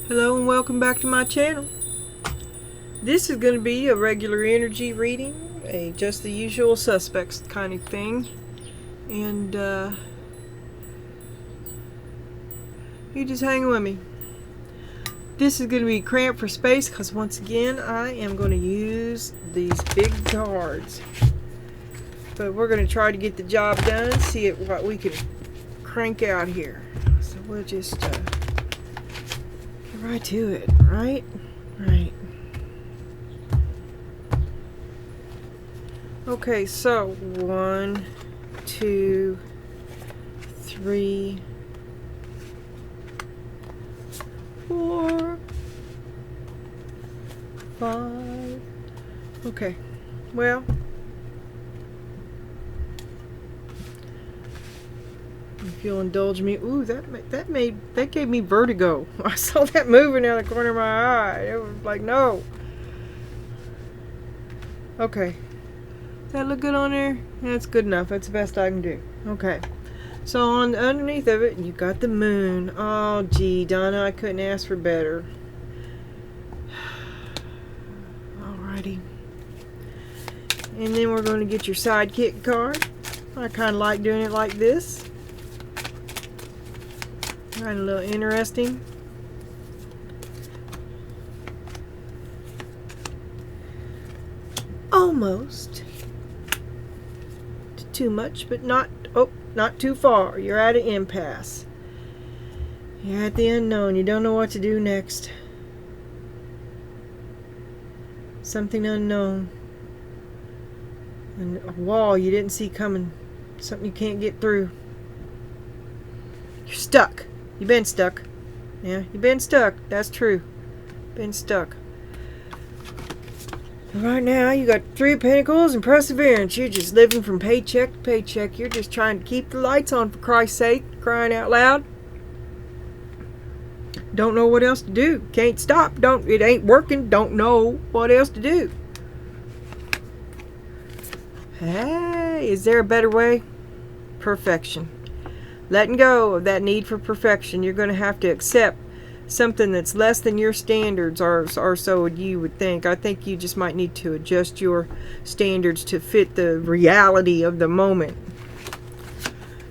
Hello and welcome back to my channel. This is going to be a regular energy reading, a just the usual suspects kind of thing. And you just hang with me. This is going to be cramped for space because once again I am going to use these big cards. But we're going to try to get the job done, see what we can crank out here. So we'll just get right to it, right? Right. Okay, so 1, 2, 3, 4, 5. Okay, well, if you'll indulge me. Ooh, that gave me vertigo. I saw that moving out of the corner of my eye. It was like, no. Okay. Does that look good on there? That's good enough. That's the best I can do. Okay. So on underneath of it, you got the moon. Oh, gee, Donna, I couldn't ask for better. Alrighty. And then we're going to get your sidekick card. I kind of like doing it like this. Kind of a little interesting. Almost. Too much, but not too far. You're at an impasse. You're at the unknown. You don't know what to do next. Something unknown. And a wall you didn't see coming. Something you can't get through. You're stuck. You've been stuck. Yeah, you've been stuck. That's true. Been stuck. Right now, you got 3 of Pentacles and Perseverance. You're just living from paycheck to paycheck. You're just trying to keep the lights on, for Christ's sake. Crying out loud. Don't know what else to do. Can't stop. It ain't working. Don't know what else to do. Hey, is there a better way? Perfection. Letting go of that need for perfection. You're going to have to accept something that's less than your standards, or so you would think. I think you just might need to adjust your standards to fit the reality of the moment.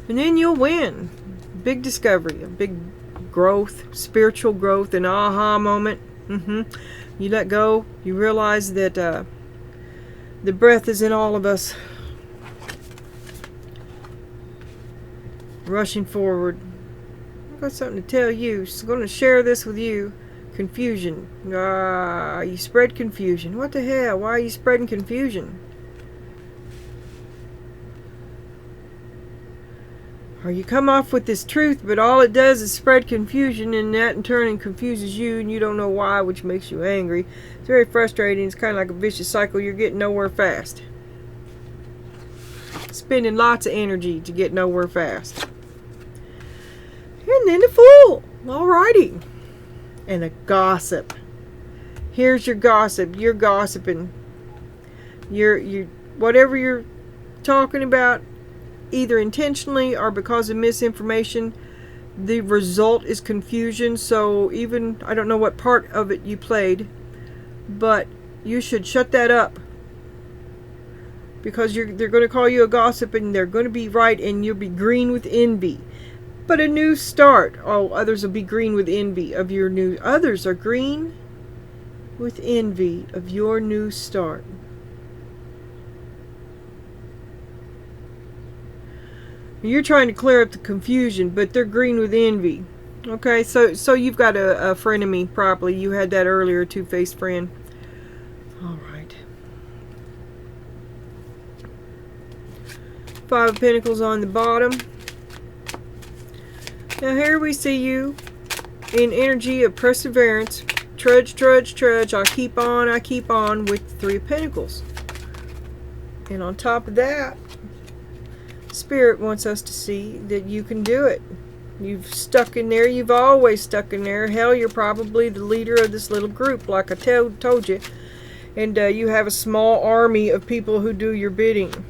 And then you'll win. Big discovery, a big growth, spiritual growth, an aha moment. You let go. You realize that the breath is in all of us. Rushing forward. I've got something to tell you. She's going to share this with you. Confusion. You spread confusion. What the hell? Why are you spreading confusion? Or you come off with this truth, but all it does is spread confusion, and that in turn confuses you, and you don't know why, which makes you angry. It's very frustrating. It's kind of like a vicious cycle. You're getting nowhere fast. Spending lots of energy to get nowhere fast. And then the Fool. Alrighty. And a gossip. Here's your gossip. You're gossiping. You're whatever you're talking about, either intentionally or because of misinformation, the result is confusion. So even, I don't know what part of it you played, but you should shut that up. Because they're going to call you a gossip, and they're going to be right, and you'll be green with envy. But a new start. Oh, others will be green with envy of your new... Others are green with envy of your new start. You're trying to clear up the confusion, but they're green with envy. Okay, so you've got a frenemy, probably. You had that earlier, a two-faced friend. All right. 5 of Pentacles on the bottom. Now here we see you in energy of perseverance. Trudge, trudge, trudge. I keep on with 3 of Pentacles. And on top of that, Spirit wants us to see that you can do it. You've stuck in there. You've always stuck in there. Hell, you're probably the leader of this little group, like I told you. And you have a small army of people who do your bidding.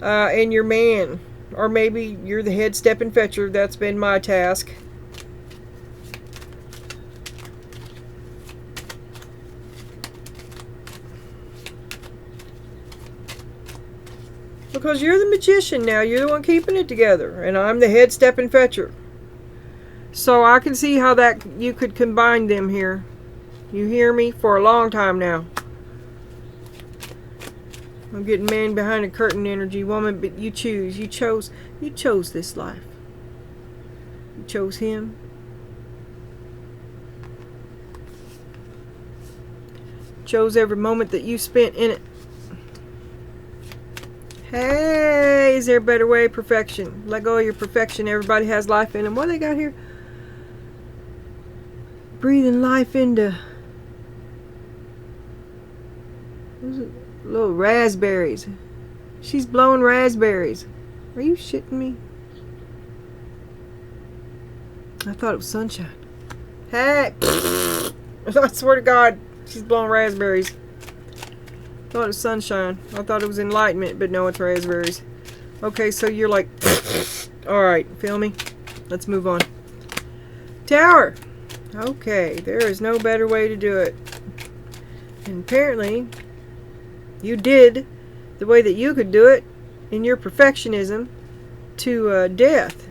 And your man. Or maybe you're the head step and fetcher. That's been my task. Because you're the magician now. You're the one keeping it together. And I'm the head stepping fetcher. So I can see how that you could combine them here. You hear me? For a long time now. I'm getting man behind a curtain energy, woman, but you choose. You chose this life. You chose him. Chose every moment that you spent in it. Hey, is there a better way? Perfection. Let go of your perfection. Everybody has life in them. What do they got here? Breathing life into little raspberries. She's blowing raspberries. Are you shitting me? I thought it was sunshine. Hey! I swear to God, she's blowing raspberries. I thought it was sunshine. I thought it was enlightenment, but no, it's raspberries. Okay, so you're like, alright, feel me? Let's move on. Tower! Okay, there is no better way to do it. And apparently, you did the way that you could do it in your perfectionism to death.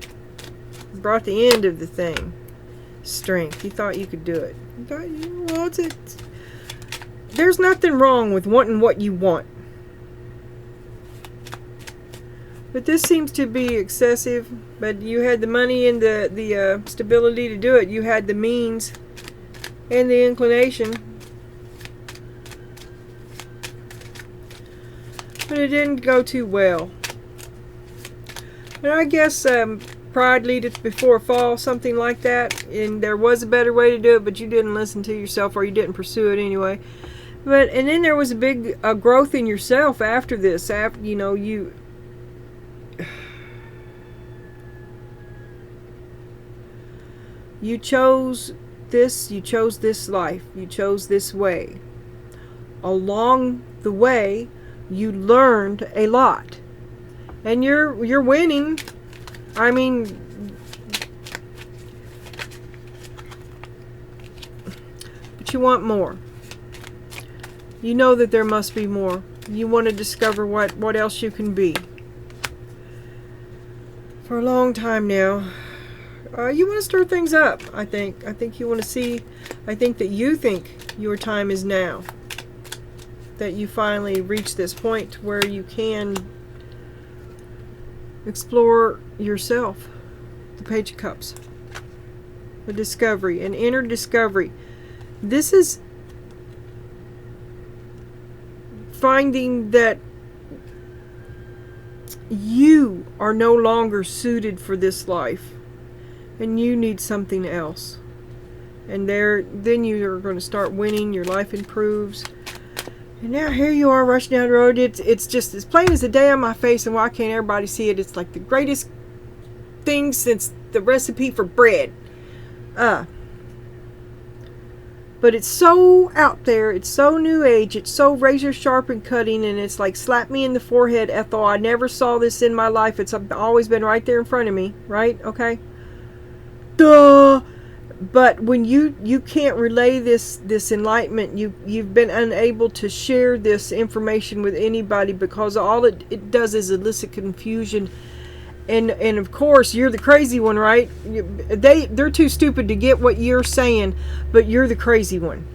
Brought the end of the thing. Strength. You thought you could do it. You thought, well, there's nothing wrong with wanting what you want. But this seems to be excessive. But you had the money and the stability to do it. You had the means and the inclination. But it didn't go too well. And I guess pride leadeth before a fall, something like that. And there was a better way to do it, but you didn't listen to yourself, or you didn't pursue it anyway. And then there was a big growth in yourself after this. After you chose this. You chose this life. You chose this way. Along the way, you learned a lot, and you're winning. I mean, but you want more. You know that there must be more. You want to discover what else you can be. For a long time now, you want to stir things up. I think you want to see. I think that you think your time is now. That you finally reach this point where you can explore yourself. The Page of Cups. A discovery, an inner discovery. This is finding that you are no longer suited for this life, and you need something else. And then you are going to start winning. Your life improves. And now here you are rushing down the road. It's just as plain as the day on my face, and why can't everybody see it? It's like the greatest thing since the recipe for bread. But it's so out there. It's so new age. It's so razor sharp and cutting, and it's like slap me in the forehead, Ethel. I never saw this in my life. It's always been right there in front of me, right? Okay. Duh. But when you can't relay this enlightenment, you've been unable to share this information with anybody, because all it does is elicit confusion, and of course you're the crazy one, right? They're too stupid to get what you're saying, but you're the crazy one.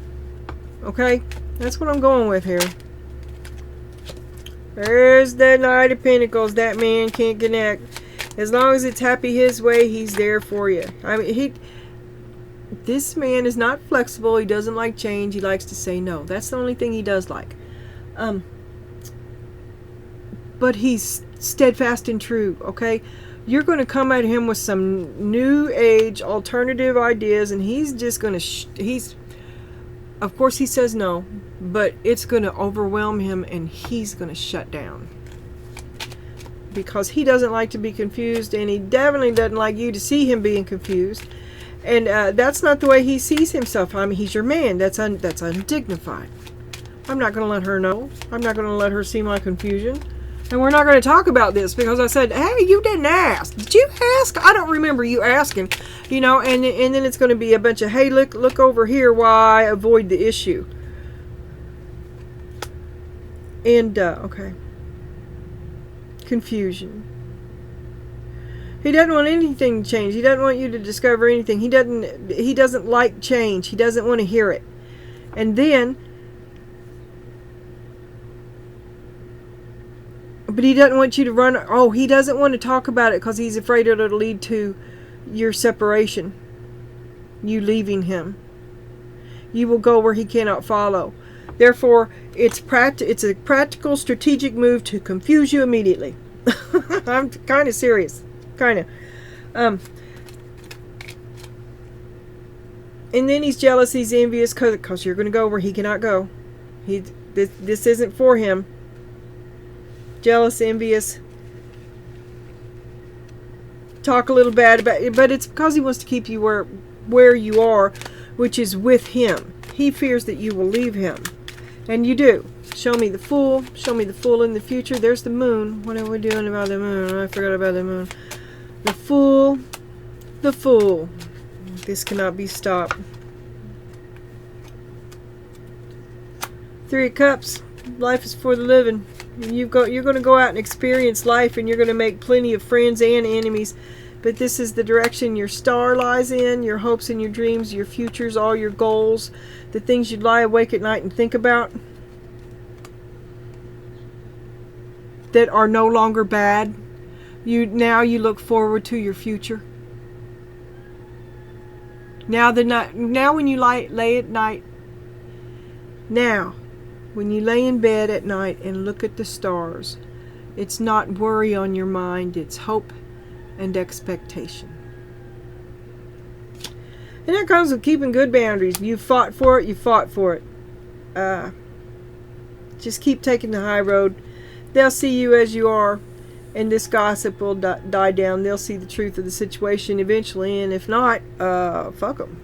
Okay, that's what I'm going with here. There's the Knight of Pentacles. That man can't connect. As long as it's happy his way, he's there for you. I mean, this man is not flexible. He doesn't like change. He likes to say no. That's the only thing he does like. But he's steadfast and true, okay? You're going to come at him with some new age alternative ideas, and he's just going to... of course he says no, but it's going to overwhelm him, and he's going to shut down. Because he doesn't like to be confused, and he definitely doesn't like you to see him being confused. And that's not the way he sees himself. I mean, he's your man. That's undignified. I'm not going to let her know. I'm not going to let her see my confusion. And we're not going to talk about this, because I said, hey, you didn't ask. Did you ask? I don't remember you asking. And then it's going to be a bunch of, hey, look over here while I avoid the issue. And, okay. confusion. He doesn't want anything to change. He doesn't want you to discover anything. He doesn't like change. He doesn't want to hear it. And then, but he doesn't want you to run. Oh, he doesn't want to talk about it because he's afraid it'll lead to your separation. You leaving him. You will go where he cannot follow. Therefore, it's a practical, strategic move to confuse you immediately. I'm kind of serious. Kind of. And then he's jealous, he's envious, because you're going to go where he cannot go. This isn't for him. Jealous, envious. Talk a little bad about it, but it's because he wants to keep you where you are, which is with him. He fears that you will leave him. And you do. Show me the fool. Show me the fool in the future. There's the moon. What are we doing about the moon? I forgot about the moon. The fool. The fool. This cannot be stopped. 3 of Cups. Life is for the living. You're going to go out and experience life, and you're going to make plenty of friends and enemies. But this is the direction your star lies in, your hopes and your dreams, your futures, all your goals, the things you'd lie awake at night and think about that are no longer bad. Now you look forward to your future. Now when you lay at night, now when you lay in bed at night and look at the stars, it's not worry on your mind, it's hope and expectation. And that comes with keeping good boundaries. You fought for it, you fought for it. Just keep taking the high road. They'll see you as you are, and this gossip will die down. They'll see the truth of the situation eventually, and if not, fuck them.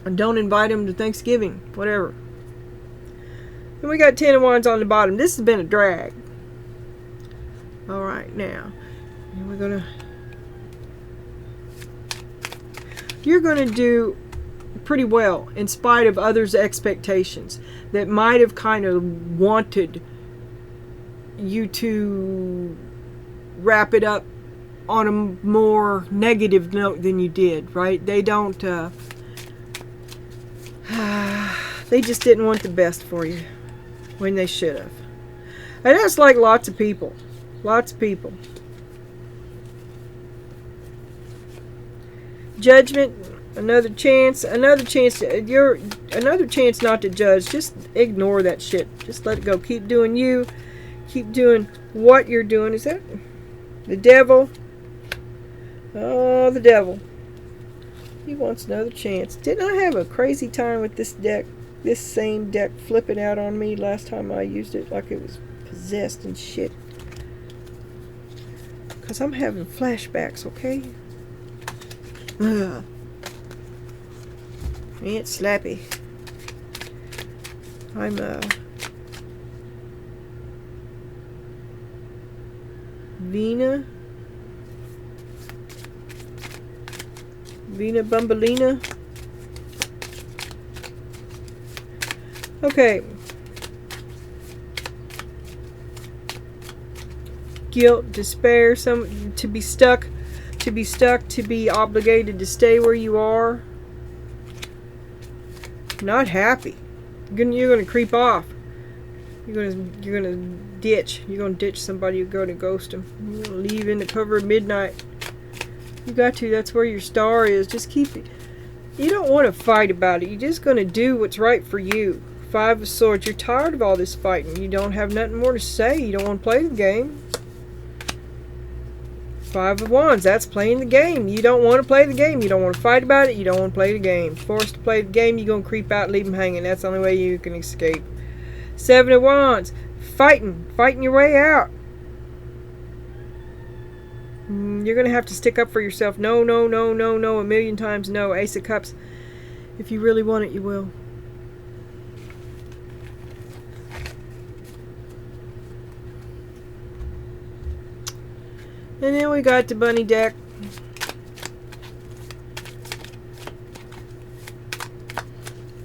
And don't invite them to Thanksgiving, whatever. And we got 10 of Wands on the bottom. This has been a drag. Alright, now, you're going to do pretty well in spite of others' expectations that might have kind of wanted you to wrap it up on a more negative note than you did, right? They don't, they just didn't want the best for you when they should have. And that's like lots of people. Lots of people. Judgment, another chance not to judge. Just ignore that shit. Just let it go. Keep doing you. Keep doing what you're doing. Is that the devil? Oh, the devil. He wants another chance. Didn't I have a crazy time with this deck? This same deck flipping out on me last time I used it, like it was possessed and shit. Because I'm having flashbacks, okay? Ugh. Aunt Slappy. I'm, Vina Bumbalina. Okay. Guilt, despair, to be stuck, to be obligated to stay where you are. Not happy. You're gonna creep off. You're gonna ditch. You're gonna ditch somebody. You're gonna ghost them. You're gonna leave in the cover of midnight. You got to. That's where your star is. Just keep it. You don't want to fight about it. You're just gonna do what's right for you. 5 of Swords. You're tired of all this fighting. You don't have nothing more to say. You don't want to play the game. 5 of Wands. That's playing the game. You don't want to play the game. You don't want to fight about it. You don't want to play the game. Forced to play the game, you're going to creep out and leave them hanging. That's the only way you can escape. 7 of Wands. Fighting your way out. You're going to have to stick up for yourself. No, no, no, no, no. A million times no. Ace of Cups. If you really want it, you will. And then we got the bunny deck.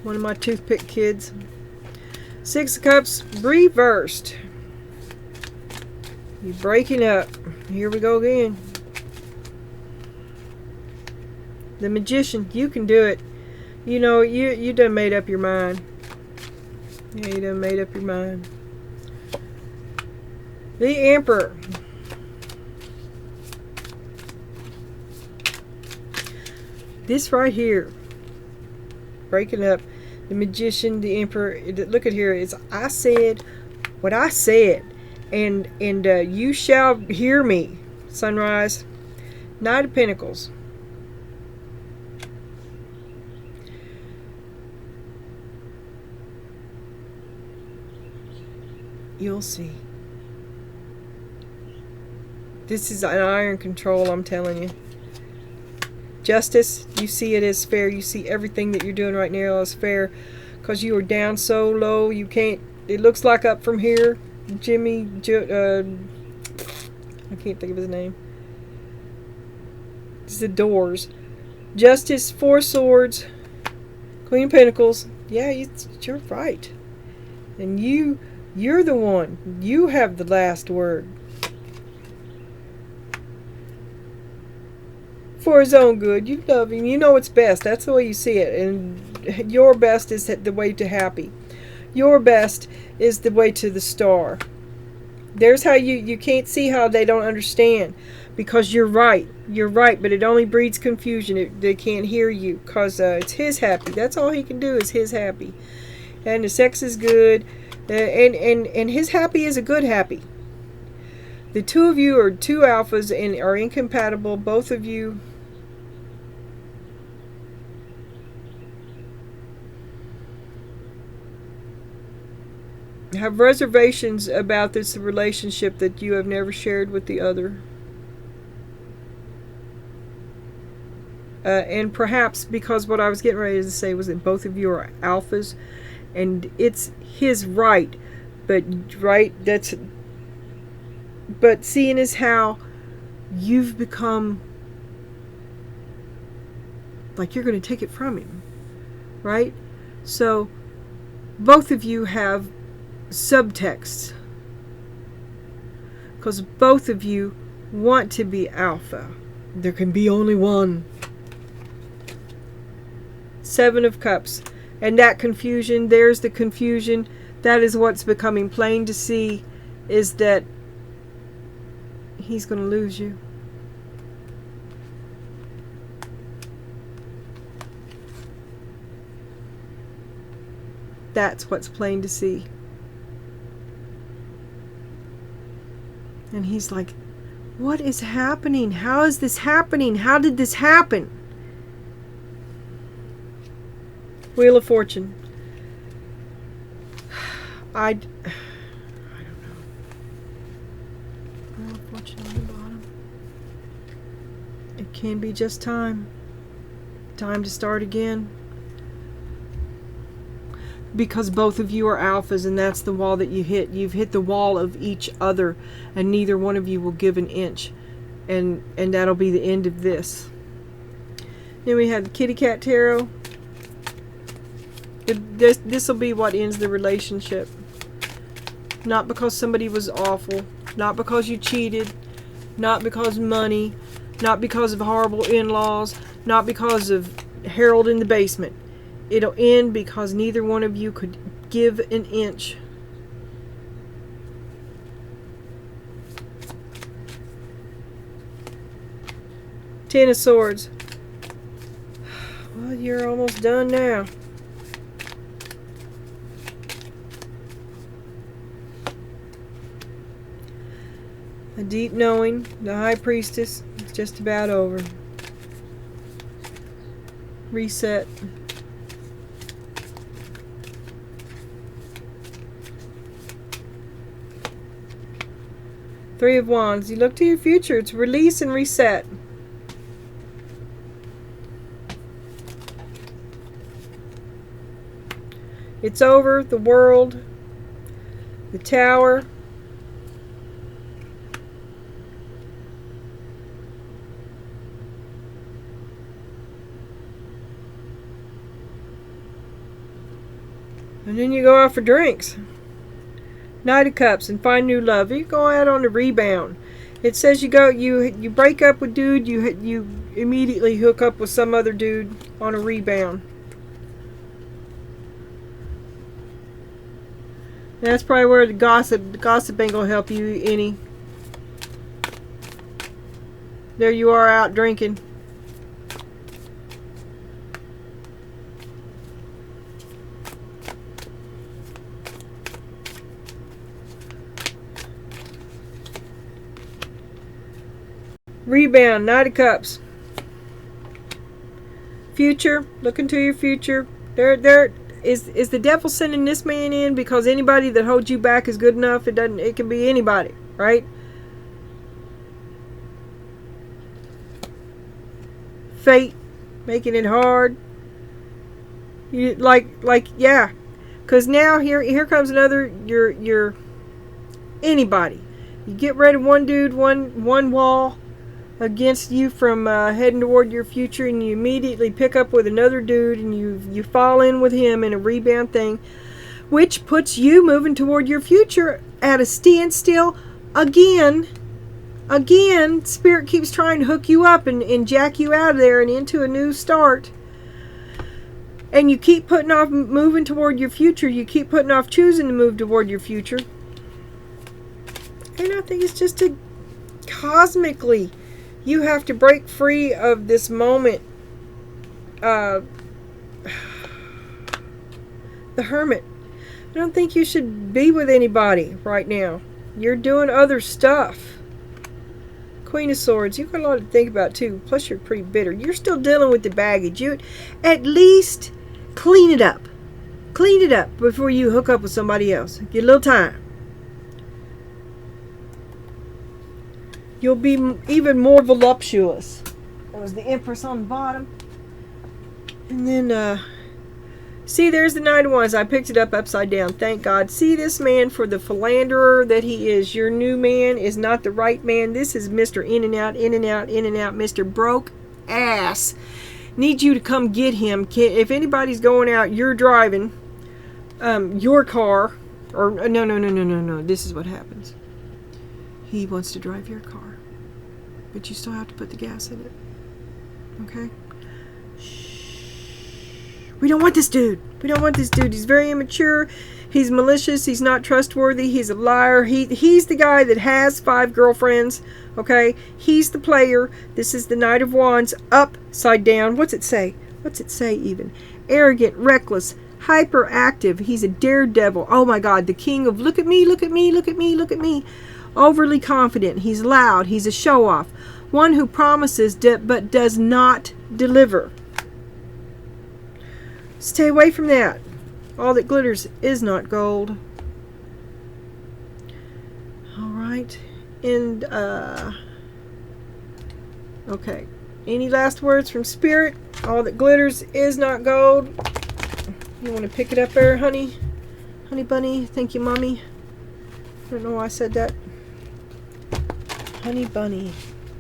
One of my toothpick kids. 6 of Cups reversed. You're breaking up. Here we go again. The Magician. You can do it. You know, you done made up your mind. Yeah, you done made up your mind. The Emperor. This right here. Breaking up. The Magician, the Emperor. Look at here. It's I said what I said. And you shall hear me. Sunrise. Knight of Pentacles. You'll see. This is an iron control, I'm telling you. Justice, you see it as fair. You see everything that you're doing right now as fair. Because you are down so low, you can't... It looks like up from here. I can't think of his name. It's the Doors. Justice, Four Swords, Queen of Pentacles. Yeah, you're right. And you're the one. You have the last word. For his own good. You love him. You know what's best. That's the way you see it. And your best is the way to happy. Your best is the way to the star. There's how you can't see how they don't understand. Because you're right. You're right, but it only breeds confusion. They can't hear you. Because it's his happy. That's all he can do is his happy. And the sex is good. And his happy is a good happy. The two of you are two alphas and are incompatible. Both of you have reservations about this relationship that you have never shared with the other. And perhaps because what I was getting ready to say was that both of you are alphas. And it's his right, but seeing as how you've become like you're going to take it from him, right? So both of you have subtexts because both of you want to be alpha. There can be only one. Seven of Cups. And that confusion, there's the confusion. That is what's becoming plain to see, is that he's going to lose you. That's what's plain to see. And he's like, what is happening? How is this happening? How did this happen? Wheel of Fortune. I don't know. Wheel of Fortune on the bottom. It can be just time. Time to start again. Because both of you are alphas and that's the wall that you hit. You've hit the wall of each other and neither one of you will give an inch. And that'll be the end of this. Then we have the Kitty Cat Tarot. This will be what ends the relationship. Not because somebody was awful. Not because you cheated. Not because of money. Not because of horrible in-laws. Not because of Harold in the basement. It'll end because neither one of you could give an inch. Ten of Swords. Well, you're almost done now. A deep knowing, the High Priestess, it's just about over. Reset. Three of Wands. You look to your future. It's release and reset. It's over. The World. The Tower. And then you go out for drinks. Knight of Cups, and find new love. You go out on the rebound. It says you break up with dude, you immediately hook up with some other dude on a rebound. That's probably where the gossip ain't gonna help you any. There you are out drinking. Rebound, Knight of Cups. Future, look into your future. There is the devil sending this man in because anybody that holds you back is good enough? It can be anybody, right? Fate making it hard. You yeah. Cause now here comes another your anybody. You get rid of one dude, one wall against you from heading toward your future, and you immediately pick up with another dude, and you fall in with him in a rebound thing, which puts you moving toward your future at a standstill again. Spirit keeps trying to hook you up and jack you out of there and into a new start, and you keep putting off moving toward your future. You keep putting off choosing to move toward your future, and I think it's just cosmically you have to break free of this moment. The Hermit. I don't think you should be with anybody right now. You're doing other stuff. Queen of Swords. You've got a lot to think about too. Plus you're pretty bitter. You're still dealing with the baggage. You at least clean it up. Clean it up before you hook up with somebody else. Get a little time. You'll be even more voluptuous. That was the Empress on the bottom. And then, see, there's the Knight of Wands. I picked it up upside down. Thank God. See this man for the philanderer that he is. Your new man is not the right man. This is Mr. In and out, in and out, in and out. Mr. Broke Ass. Need you to come get him. If anybody's going out, you're driving your car. Or, no. This is what happens. He wants to drive your car. But you still have to put the gas in it. Okay? Shh. We don't want this dude. He's very immature. He's malicious. He's not trustworthy. He's a liar. He's the guy that has 5 girlfriends. Okay? He's the player. This is the Knight of Wands upside down. What's it say? Even? Arrogant, reckless, hyperactive. He's a daredevil. Oh my God. The king of look at me. Overly confident. He's loud. He's a show-off. One who promises but does not deliver. Stay away from that. All that glitters is not gold. Alright. And, okay. Any last words from Spirit? All that glitters is not gold. You want to pick it up there, honey? Honey bunny? Thank you, Mommy. I don't know why I said that. Honey bunny.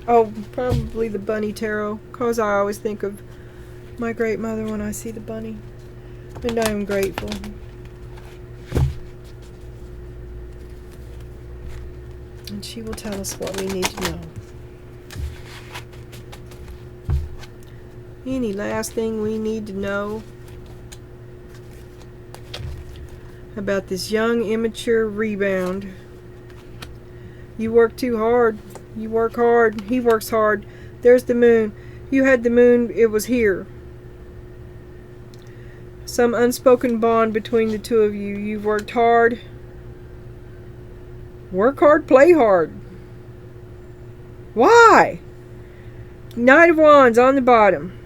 Oh, probably the bunny tarot. Because I always think of my great mother when I see the bunny. And I am grateful. And she will tell us what we need to know. Any last thing we need to know about this young, immature rebound? You work too hard. You work hard. He works hard. There's the moon. You had the moon. It was here. Some unspoken bond between the two of you. You've worked hard. Work hard, play hard. Why? Knight of Wands on the bottom.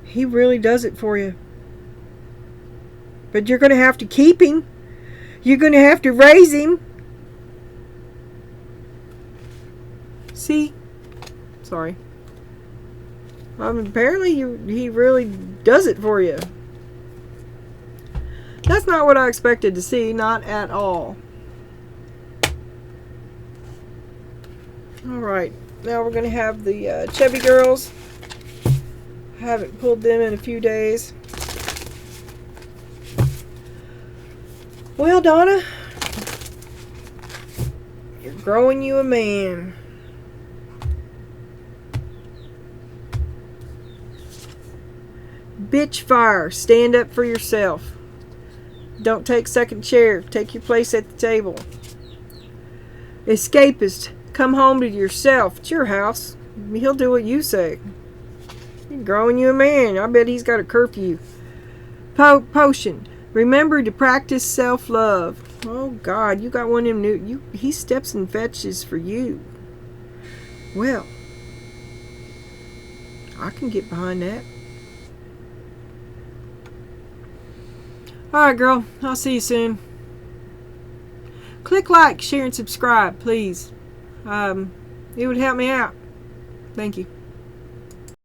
He really does it for you. But you're going to have to keep him. You're going to have to raise him. See? Sorry. Apparently he really does it for you. That's not what I expected to see. Not at all. Alright. Now we're going to have the Chubby Girls. I haven't pulled them in a few days. Well, Donna, you're growing you a man. Bitch fire. Stand up for yourself. Don't take second chair. Take your place at the table. Escapist. Come home to yourself. It's your house. He'll do what you say. You're growing you a man. I bet he's got a curfew. Potion. Remember to practice self-love. Oh, God. You got one of them new... He steps and fetches for you. Well, I can get behind that. Alright, girl. I'll see you soon. Click like, share, and subscribe, please. It would help me out. Thank you.